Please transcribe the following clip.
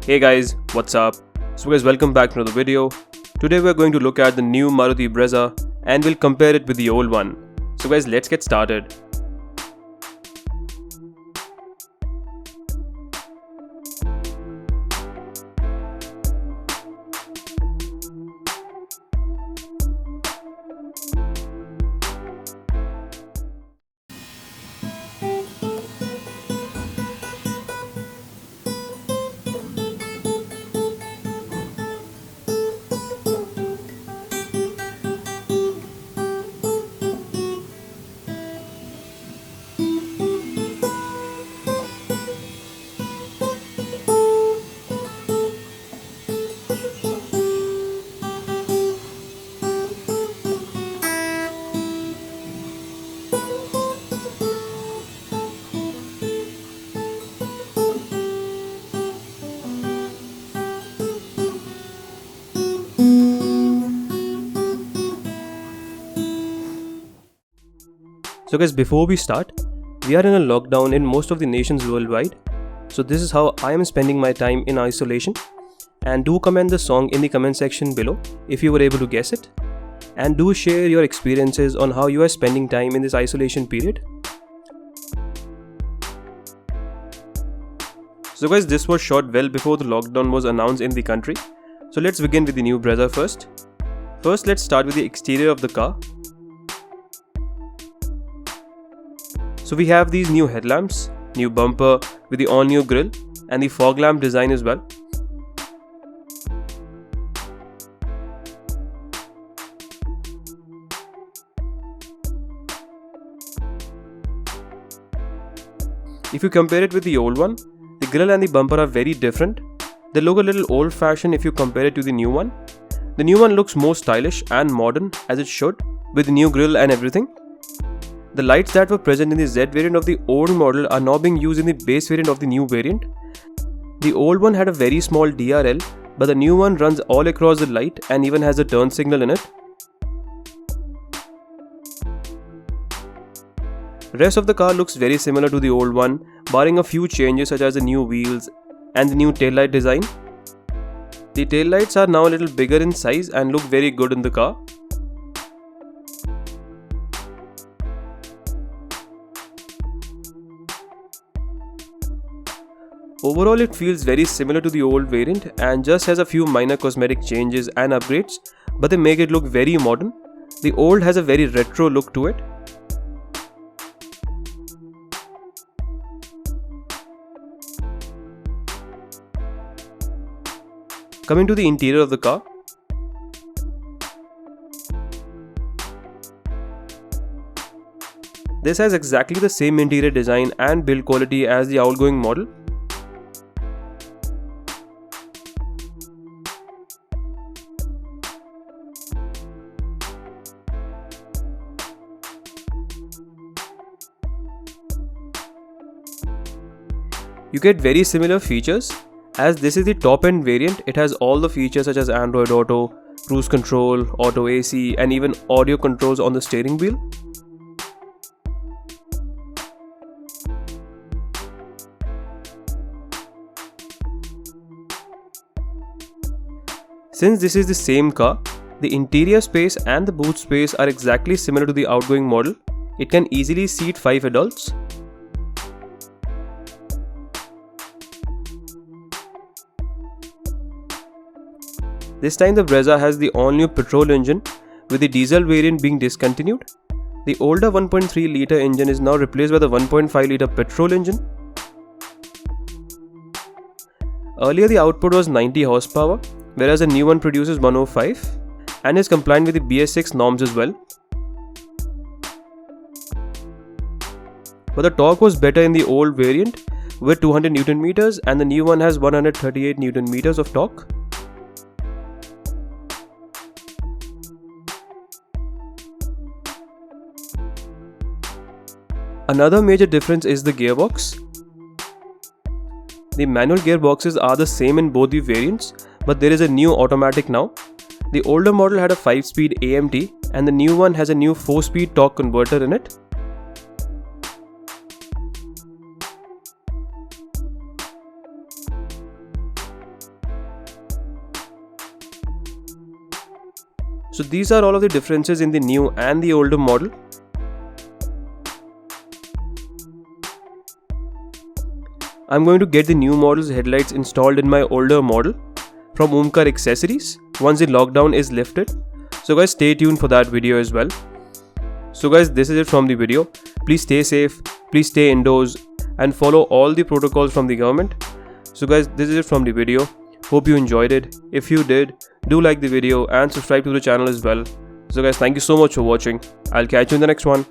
Hey guys, what's up? So guys, welcome back to another video. Today we're going to look at the new Maruti Brezza and we'll compare it with the old one. So guys, let's get started. So guys, before we start, we are in a lockdown in most of the nations worldwide. So this is how I am spending my time in isolation. And do comment the song in the comment section below if you were able to guess it. And do share your experiences on how you are spending time in this isolation period. So guys, this was shot well before the lockdown was announced in the country. So let's begin with the new Brezza first. First, let's start with the exterior of the car. So we have these new headlamps, new bumper with the all-new grille and the fog lamp design as well. If you compare it with the old one, the grille and the bumper are very different. They look a little old-fashioned if you compare it to the new one. The new one looks more stylish and modern as it should, with the new grille and everything. The lights that were present in the Z variant of the old model are now being used in the base variant of the new variant. The old one had a very small DRL, but the new one runs all across the light and even has a turn signal in it. Rest of the car looks very similar to the old one, barring a few changes such as the new wheels and the new taillight design. The taillights are now a little bigger in size and look very good in the car. Overall, it feels very similar to the old variant and just has a few minor cosmetic changes and upgrades, but they make it look very modern. The old has a very retro look to it. Coming to the interior of the car. This has exactly the same interior design and build quality as the outgoing model. You get very similar features, as this is the top end variant. It has all the features such as Android Auto, cruise control, auto AC and even audio controls on the steering wheel. Since this is the same car, the interior space and the boot space are exactly similar to the outgoing model. It can easily seat 5 adults. This time the Brezza has the all-new petrol engine, with the diesel variant being discontinued. The older 1.3 litre engine is now replaced by the 1.5 litre petrol engine. Earlier the output was 90 horsepower, whereas the new one produces 105 and is compliant with the BS6 norms as well. But the torque was better in the old variant with 200 Newton meters and the new one has 138 Newton meters of torque. Another major difference is the gearbox. The manual gearboxes are the same in both the variants, but there is a new automatic now. The older model had a 5-speed AMT and the new one has a new 4-speed torque converter in it. So these are all of the differences in the new and the older model. I'm going to get the new model's headlights installed in my older model from Omkar Accessories once the lockdown is lifted. So guys, stay tuned for that video as well. So guys, this is it from the video. Please stay safe, please stay indoors and follow all the protocols from the government. So guys, this is it from the video. Hope you enjoyed it. If you did, do like the video and subscribe to the channel as well. So guys, thank you so much for watching. I'll catch you in the next one.